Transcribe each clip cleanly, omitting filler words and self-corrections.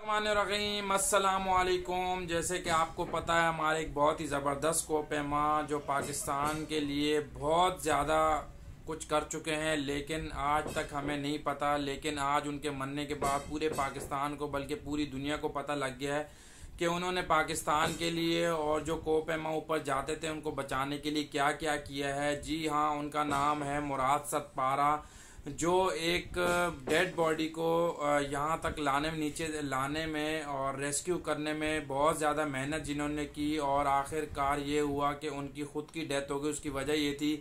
रहीम अस्सलामुअलैकुम। जैसे कि आपको पता है, हमारे एक बहुत ही ज़बरदस्त कोपेमा जो पाकिस्तान के लिए बहुत ज़्यादा कुछ कर चुके हैं, लेकिन आज तक हमें नहीं पता। लेकिन आज उनके मरने के बाद पूरे पाकिस्तान को बल्कि पूरी दुनिया को पता लग गया है कि उन्होंने पाकिस्तान के लिए और जो कोपेमा ऊपर जाते थे उनको बचाने के लिए क्या क्या किया है। जी हाँ, उनका नाम है मुराद सतपारा, जो एक डेड बॉडी को यहाँ तक लाने में, नीचे लाने में और रेस्क्यू करने में बहुत ज़्यादा मेहनत जिन्होंने की, और आखिरकार ये हुआ कि उनकी खुद की डेथ हो गई। उसकी वजह ये थी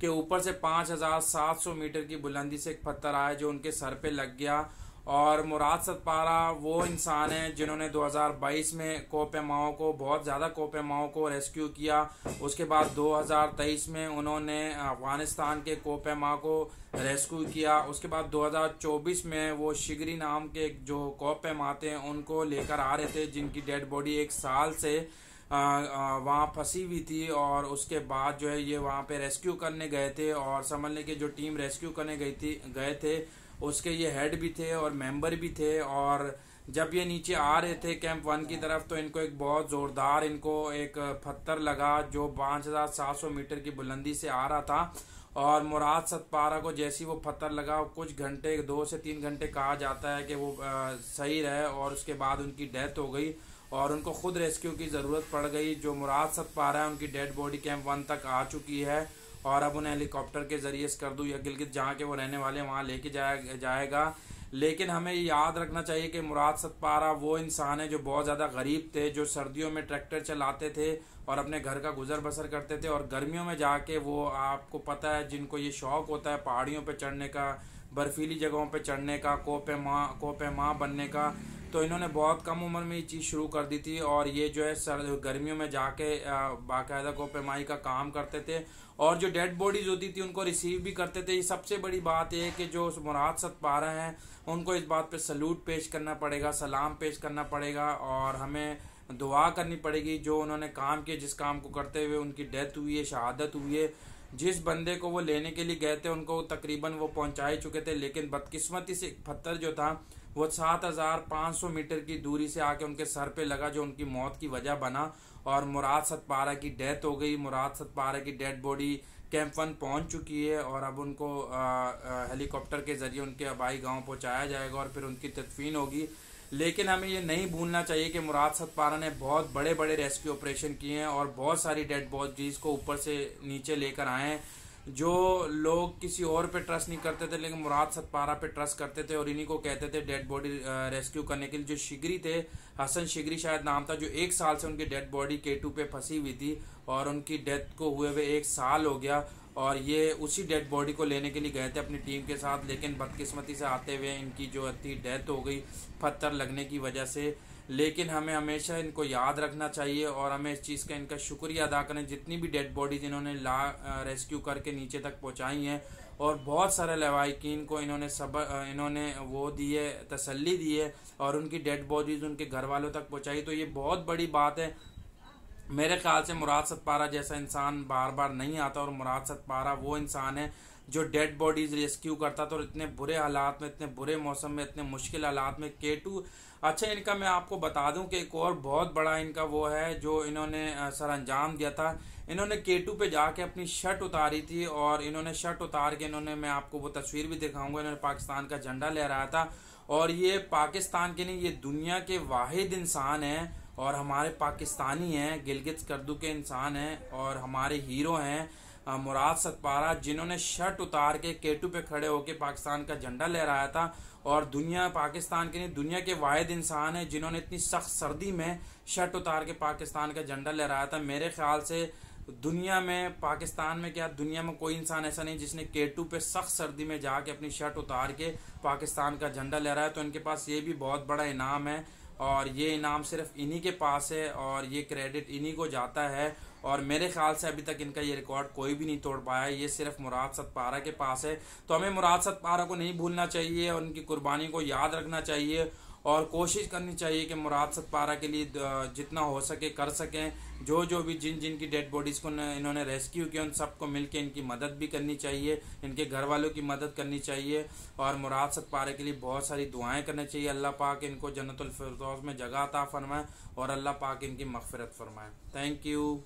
कि ऊपर से 5700 मीटर की बुलंदी से एक पत्थर आया जो उनके सर पे लग गया। और मुराद सतपारा वो इंसान है जिन्होंने 2022 में बहुत ज़्यादा कोपेमाओं को रेस्क्यू किया। उसके बाद 2023 में उन्होंने अफगानिस्तान के कोपेमा को रेस्क्यू किया। उसके बाद 2024 में वो शिगरी नाम के जो कोपेमा थे उनको लेकर आ रहे थे, जिनकी डेड बॉडी 1 साल से वहाँ फंसी हुई थी। और उसके बाद जो है ये वहाँ पे रेस्क्यू करने गए थे, और समझने की जो टीम रेस्क्यू करने गए थे उसके ये हेड भी थे और मेंबर भी थे। और जब ये नीचे आ रहे थे कैंप 1 की तरफ, तो इनको एक बहुत ज़ोरदार एक पत्थर लगा जो 5700 मीटर की बुलंदी से आ रहा था। और मुराद सतपारा को जैसी वो पत्थर लगा, कुछ घंटे 2 से 3 घंटे कहा जाता है कि वो सही रहे, और उसके बाद उनकी डेथ हो गई और उनको खुद रेस्क्यू की ज़रूरत पड़ गई। जो मुराद सतपारा है उनकी डेड बॉडी कैंप 1 तक आ चुकी है, और अब उन्हें हेलीकॉप्टर के ज़रिए स्कर्दू या गिलगित जहाँ के वो रहने वाले हैं वहाँ लेके जाएगा। लेकिन हमें याद रखना चाहिए कि मुराद सतपारा वो इंसान है जो बहुत ज़्यादा गरीब थे, जो सर्दियों में ट्रैक्टर चलाते थे और अपने घर का गुजर बसर करते थे, और गर्मियों में जाके वो, आपको पता है, जिनको ये शौक़ होता है पहाड़ियों पे चढ़ने का, बर्फीली जगहों पे चढ़ने का, कोपेमा बनने का, तो इन्होंने बहुत कम उम्र में ये चीज़ शुरू कर दी थी। और ये जो है गर्मियों में जाके बाकायदा कोपेमाई का काम करते थे, और जो डेड बॉडीज होती थी उनको रिसीव भी करते थे। ये सबसे बड़ी बात है कि जो मुराद सतपारा हैं उनको इस बात पे सल्यूट पेश करना पड़ेगा, सलाम पेश करना पड़ेगा, और हमें दुआ करनी पड़ेगी। जो उन्होंने काम किया, जिस काम को करते हुए उनकी डेथ हुई है, शहादत हुई है, जिस बंदे को वो लेने के लिए गए थे उनको तकरीबन वो पहुंचा ही चुके थे, लेकिन बदकिस्मती से पत्थर जो था वो 7500 मीटर की दूरी से आके उनके सर पे लगा, जो उनकी मौत की वजह बना, और मुराद सतपारा की डेथ हो गई। मुराद सतपारा की डेड बॉडी कैंप 1 पहुंच चुकी है, और अब उनको हेलीकॉप्टर के जरिए उनके आबाई गांव पहुंचाया जाएगा और फिर उनकी तदफीन होगी। लेकिन हमें ये नहीं भूलना चाहिए कि मुराद सतपारा ने बहुत बड़े बड़े रेस्क्यू ऑपरेशन किए हैं और बहुत सारी डेड बॉडीज को ऊपर से नीचे लेकर आए हैं। जो लोग किसी और पे ट्रस्ट नहीं करते थे, लेकिन मुराद सतपारा पे ट्रस्ट करते थे, और इन्हीं को कहते थे डेड बॉडी रेस्क्यू करने के लिए। जो शिगरी थे, हसन शिगरी शायद नाम था, जो 1 साल से उनकी डेड बॉडी K2 पे फंसी हुई थी, और उनकी डेथ को हुए 1 साल हो गया, और ये उसी डेड बॉडी को लेने के लिए गए थे अपनी टीम के साथ। लेकिन बदकिस्मती से आते हुए इनकी जो थी डेथ हो गई पत्थर लगने की वजह से। लेकिन हमें हमेशा इनको याद रखना चाहिए, और हमें इस चीज़ का इनका शुक्रिया अदा करें, जितनी भी डेड बॉडीज इन्होंने रेस्क्यू करके नीचे तक पहुंचाई हैं, और बहुत सारे लवाहिकीन को इन्होंने वो दी है, तसल्ली दी है, और उनकी डेड बॉडीज उनके घर वालों तक पहुंचाई। तो ये बहुत बड़ी बात है। मेरे ख्याल से मुराद सतपारा जैसा इंसान बार बार नहीं आता, और मुराद सतपारा वो इंसान है जो डेड बॉडीज रेस्क्यू करता था, और इतने बुरे हालात में, इतने बुरे मौसम में, इतने मुश्किल हालात में K2। अच्छा, इनका मैं आपको बता दूं कि एक और बहुत बड़ा इनका वो है जो इन्होंने सर अंजाम दिया था। इन्होंने K2 पे जाके अपनी शर्ट उतारी थी, और इन्होंने शर्ट उतार के मैं आपको वो तस्वीर भी दिखाऊंगा, इन्होंने पाकिस्तान का झंडा लहराया था। और ये पाकिस्तान के नहीं, ये दुनिया के वाहिद इंसान हैं, और हमारे पाकिस्तानी हैं, गिलगित स्कर्दू के इंसान हैं, और हमारे हीरो हैं मुराद सतपारा, जिन्होंने शर्ट उतार के K2 पे खड़े होकर पाकिस्तान का झंडा लहराया था। और पाकिस्तान के नहीं, दुनिया के वाहिद इंसान है जिन्होंने इतनी सख्त सर्दी में शर्ट उतार के पाकिस्तान का झंडा लहराया था। मेरे ख्याल से दुनिया में, पाकिस्तान में क्या, दुनिया में कोई इंसान ऐसा नहीं जिसने K2 पे सख्त सर्दी में जाके अपनी शर्ट उतार के पाकिस्तान का झंडा लहराया। तो इनके पास ये भी बहुत बड़ा इनाम है, और ये इनाम सिर्फ इन्हीं के पास है, और ये क्रेडिट इन्हीं को जाता है। और मेरे ख्याल से अभी तक इनका ये रिकॉर्ड कोई भी नहीं तोड़ पाया है, ये सिर्फ मुराद सतपारा के पास है। तो हमें मुराद सतपारा को नहीं भूलना चाहिए, और उनकी कुर्बानी को याद रखना चाहिए, और कोशिश करनी चाहिए कि मुराद सतपारा के लिए जितना हो सके कर सकें। जो भी जिन की डेड बॉडीज़ को इन्होंने रेस्क्यू किया उन सबको मिलके इनकी मदद भी करनी चाहिए, इनके घर वालों की मदद करनी चाहिए और मुराद सतपारा के लिए बहुत सारी दुआएं करनी चाहिए। अल्लाह पाक इनको जन्नतुल फिरदौस में जगह अता फरमाए और अल्लाह पाक इनकी मग़फ़िरत फरमाए। Thank you.